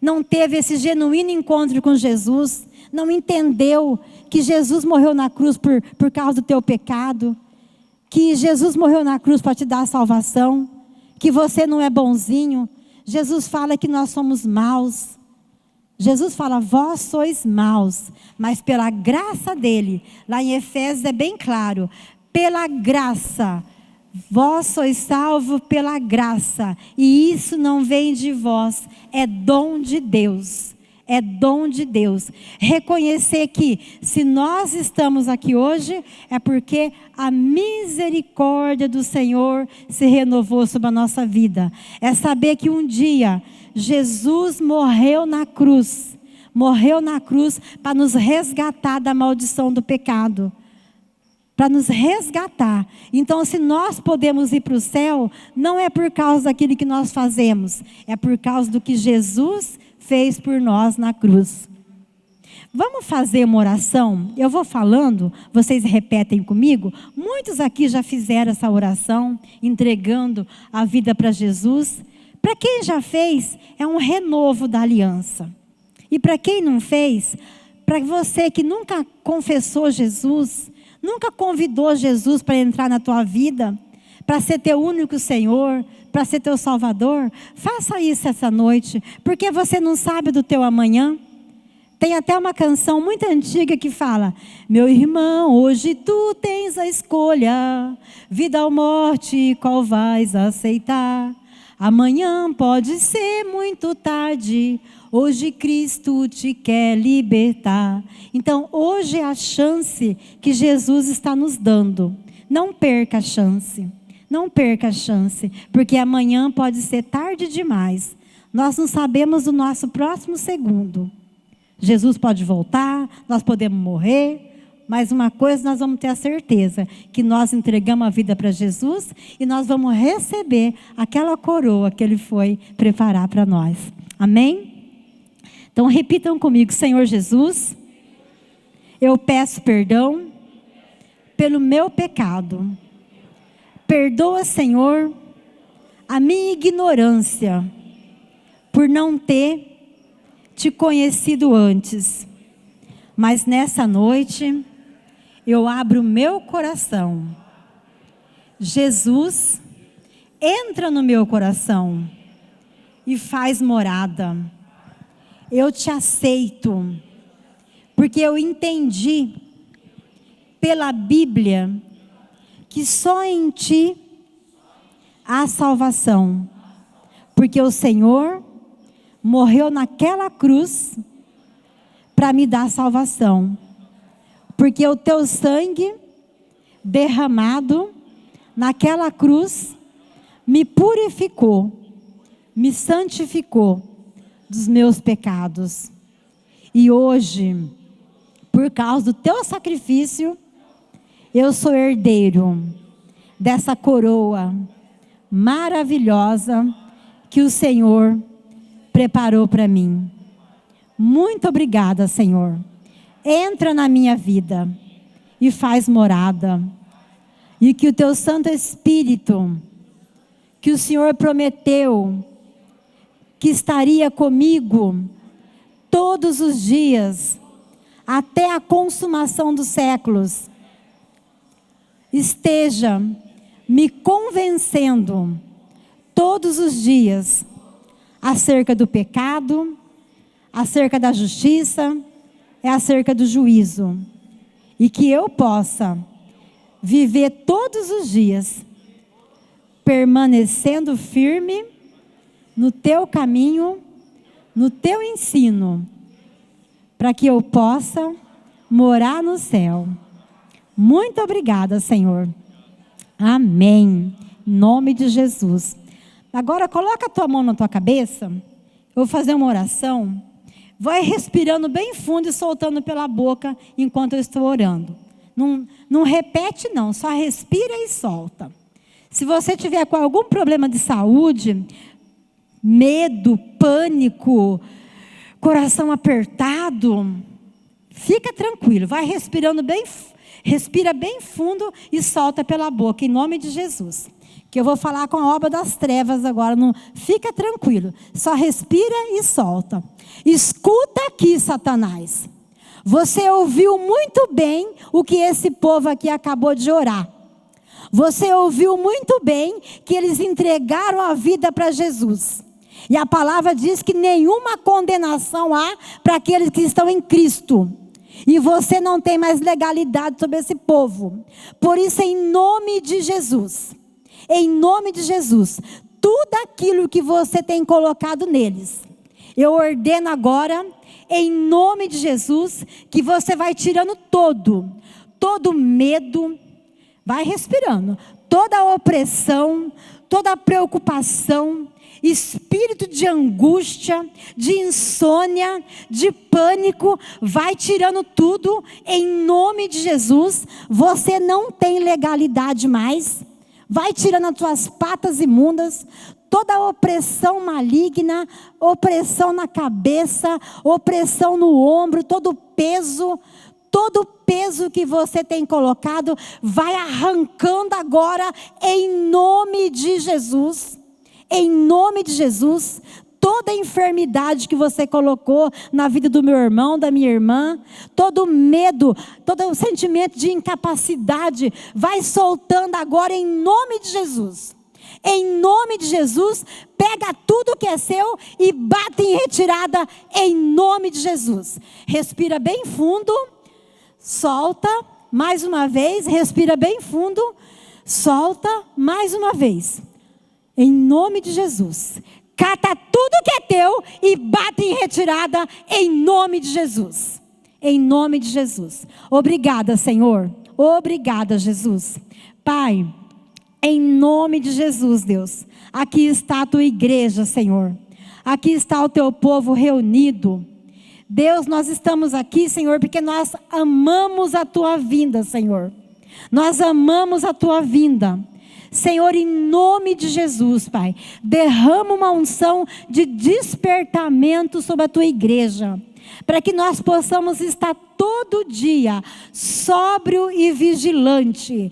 não teve esse genuíno encontro com Jesus, não entendeu que Jesus morreu na cruz por causa do teu pecado, que Jesus morreu na cruz para te dar a salvação, que você não é bonzinho. Jesus fala que nós somos maus. Jesus fala, vós sois maus, mas pela graça dele, lá em Efésios é bem claro, pela graça, vós sois salvos pela graça, e isso não vem de vós, é dom de Deus. É dom de Deus. Reconhecer que se nós estamos aqui hoje, é porque a misericórdia do Senhor se renovou sobre a nossa vida. É saber que um dia Jesus morreu na cruz para nos resgatar da maldição do pecado. para nos resgatar. Então, se nós podemos ir para o céu, não é por causa daquilo que nós fazemos, é por causa do que Jesus fez por nós na cruz. Vamos fazer uma oração? Eu vou falando, vocês repetem comigo. Muitos aqui já fizeram essa oração, entregando a vida para Jesus. Para quem já fez, é um renovo da aliança. E para quem não fez, para você que nunca confessou Jesus, nunca convidou Jesus para entrar na tua vida, para ser teu único Senhor, para ser teu Salvador, faça isso essa noite, porque você não sabe do teu amanhã. Tem até uma canção muito antiga que fala: meu irmão, hoje tu tens a escolha, vida ou morte, qual vais aceitar? Amanhã pode ser muito tarde, hoje Cristo te quer libertar. Então hoje é a chance que Jesus está nos dando. Não perca a chance, não perca a chance, porque amanhã pode ser tarde demais. Nós não sabemos o nosso próximo segundo. Jesus pode voltar, nós podemos morrer, mas uma coisa nós vamos ter a certeza, que nós entregamos a vida para Jesus e nós vamos receber aquela coroa que Ele foi preparar para nós. Amém? Então repitam comigo: Senhor Jesus, eu peço perdão pelo meu pecado. Perdoa, Senhor, a minha ignorância por não ter te conhecido antes, mas nessa noite eu abro o meu coração. Jesus, entra no meu coração e faz morada. Eu te aceito, porque eu entendi pela Bíblia que só em ti há salvação, porque o Senhor morreu naquela cruz para me dar salvação. Porque o teu sangue derramado naquela cruz me purificou, me santificou dos meus pecados. E hoje, por causa do teu sacrifício, eu sou herdeiro dessa coroa maravilhosa que o Senhor preparou para mim. Muito obrigada, Senhor. Entra na minha vida e faz morada. E que o teu Santo Espírito, que o Senhor prometeu que estaria comigo todos os dias, até a consumação dos séculos, esteja me convencendo todos os dias acerca do pecado, acerca da justiça, acerca do juízo. E que eu possa viver todos os dias permanecendo firme no teu caminho, no teu ensino, para que eu possa morar no céu. Muito obrigada, Senhor. Amém. Em nome de Jesus. Agora coloca a tua mão na tua cabeça. Eu vou fazer uma oração. Vai respirando bem fundo e soltando pela boca enquanto eu estou orando. Não repete não, só respira e solta. Se você tiver com algum problema de saúde, medo, pânico, coração apertado, fica tranquilo, vai respirando bem, respira bem fundo e solta pela boca, em nome de Jesus. Que eu vou falar com a obra das trevas agora, não, fica tranquilo, só respira e solta. Escuta aqui, Satanás. Você ouviu muito bem o que esse povo aqui acabou de orar. Você ouviu muito bem que eles entregaram a vida para Jesus. E a palavra diz que nenhuma condenação há para aqueles que estão em Cristo. E você não tem mais legalidade sobre esse povo. Por isso, em nome de Jesus, tudo aquilo que você tem colocado neles, eu ordeno agora, em nome de Jesus, que você vai tirando todo medo, vai respirando, toda opressão, toda preocupação, espírito de angústia, de insônia, de pânico, vai tirando tudo, em nome de Jesus. Você não tem legalidade mais, vai tirando as tuas patas imundas, toda opressão maligna, opressão na cabeça, opressão no ombro, todo peso que você tem colocado, vai arrancando agora, em nome de Jesus. Em nome de Jesus, toda enfermidade que você colocou na vida do meu irmão, da minha irmã, todo medo, todo sentimento de incapacidade, vai soltando agora em nome de Jesus. Em nome de Jesus, pega tudo que é seu e bate em retirada em nome de Jesus. Respira bem fundo, solta mais uma vez, respira bem fundo, solta mais uma vez. Em nome de Jesus, cata tudo que é teu e bate em retirada em nome de Jesus. Em nome de Jesus. Obrigada, Senhor. Obrigada, Jesus. Pai, em nome de Jesus, Deus, aqui está a tua igreja, Senhor. Aqui está o teu povo reunido. Deus, nós estamos aqui, Senhor, porque nós amamos a tua vinda, Senhor. Nós amamos a tua vinda. Senhor, em nome de Jesus, Pai, derrama uma unção de despertamento sobre a tua igreja, para que nós possamos estar todo dia sóbrio e vigilante,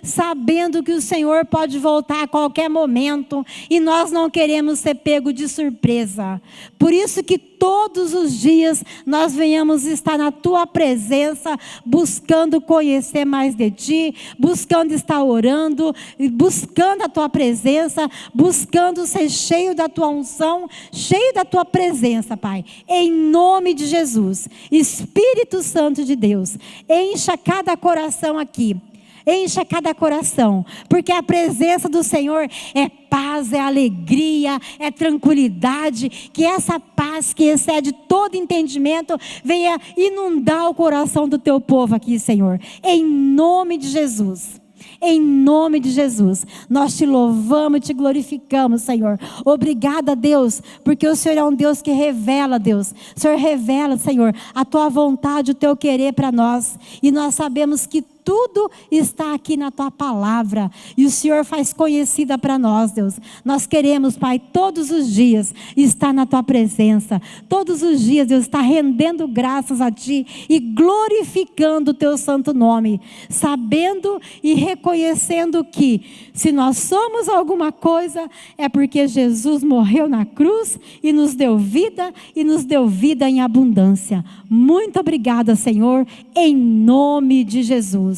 sabendo que o Senhor pode voltar a qualquer momento, e nós não queremos ser pego de surpresa. Por isso que todos os dias nós venhamos estar na tua presença, buscando conhecer mais de ti, buscando estar orando, buscando a tua presença, buscando ser cheio da tua unção, cheio da tua presença, Pai, em nome de Jesus. Espírito Santo de Deus, encha cada coração aqui. Encha cada coração, porque a presença do Senhor é paz, é alegria, é tranquilidade. Que essa paz que excede todo entendimento venha inundar o coração do teu povo aqui, Senhor, em nome de Jesus. Em nome de Jesus, nós te louvamos e te glorificamos, Senhor. Obrigada, Deus, porque o Senhor é um Deus que revela, Deus. O Senhor revela, Senhor, a tua vontade, o teu querer para nós. E nós sabemos que tudo está aqui na tua palavra, e o Senhor faz conhecida para nós, Deus. Nós queremos, Pai, todos os dias estar na tua presença, todos os dias, Deus, estar rendendo graças a ti e glorificando o teu santo nome, sabendo e reconhecendo que se nós somos alguma coisa, é porque Jesus morreu na cruz e nos deu vida, e nos deu vida em abundância. Muito obrigada, Senhor, em nome de Jesus.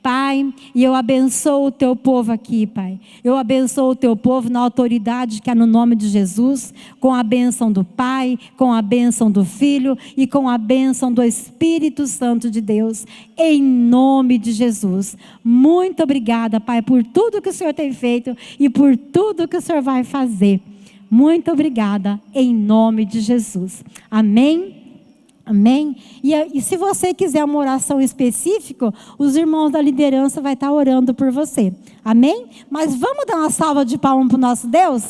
Pai, e eu abençoo o teu povo aqui, Pai. Eu abençoo o teu povo na autoridade que é no nome de Jesus, com a bênção do Pai, com a bênção do Filho e com a bênção do Espírito Santo de Deus, em nome de Jesus. Muito obrigada, Pai, por tudo que o Senhor tem feito e por tudo que o Senhor vai fazer. Muito obrigada, em nome de Jesus. Amém. Amém? E se você quiser uma oração específica, os irmãos da liderança vão estar orando por você. Amém? Mas vamos dar uma salva de palmas para o nosso Deus?